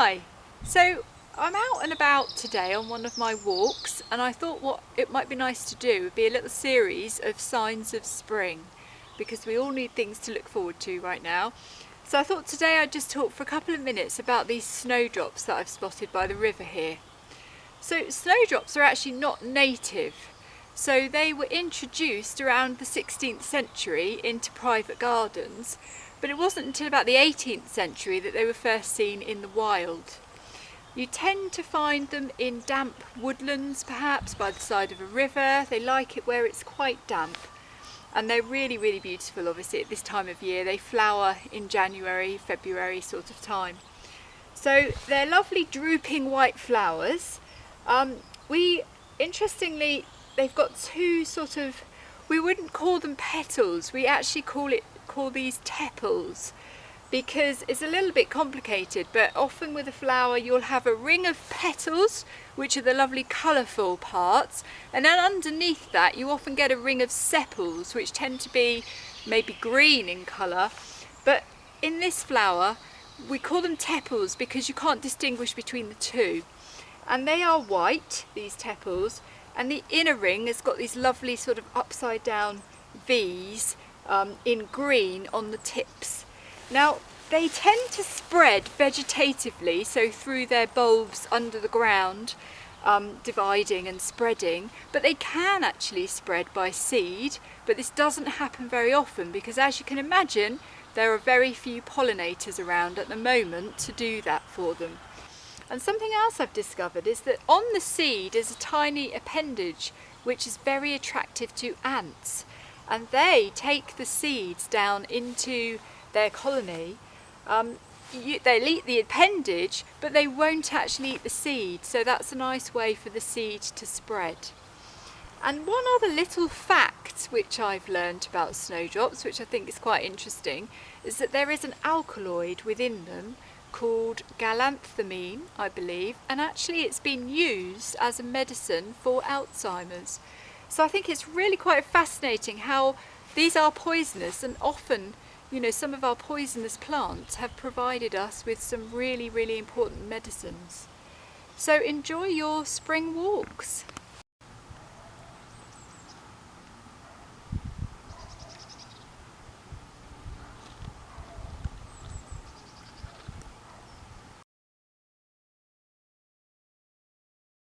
Hi! So I'm out and about today on one of my walks, and I thought what it might be nice to do would be a little series of signs of spring, because we all need things to look forward to right now. So I thought today I'd just talk for a couple of minutes about these snowdrops that I've spotted by the river here. So snowdrops are actually not native. So they were introduced around the 16th century into private gardens, but it wasn't until about the 18th century that they were first seen in the wild. You tend to find them in damp woodlands, perhaps by the side of a river. They like it where it's quite damp, and they're really, really beautiful obviously at this time of year. They flower in January, February sort of time. So they're lovely drooping white flowers. Interestingly, they've got two sort of, we wouldn't call them petals, we actually call these tepals, because it's a little bit complicated, but often with a flower you'll have a ring of petals, which are the lovely colourful parts, and then underneath that you often get a ring of sepals, which tend to be maybe green in colour. But in this flower we call them tepals because you can't distinguish between the two. And they are white, these tepals, and the inner ring has got these lovely sort of upside down V's in green on the tips. Now they tend to spread vegetatively, so through their bulbs under the ground, dividing and spreading, but they can actually spread by seed, but this doesn't happen very often because, as you can imagine, there are very few pollinators around at the moment to do that for them. And something else I've discovered is that on the seed is a tiny appendage which is very attractive to ants, and they take the seeds down into their colony. They'll eat the appendage, but they won't actually eat the seed, so that's a nice way for the seed to spread. And one other little fact which I've learned about snowdrops, which I think is quite interesting, is that there is an alkaloid within them called galanthamine, I believe, and actually it's been used as a medicine for Alzheimer's. So I think it's really quite fascinating how these are poisonous, and often, you know, some of our poisonous plants have provided us with some really, really important medicines. So enjoy your spring walks.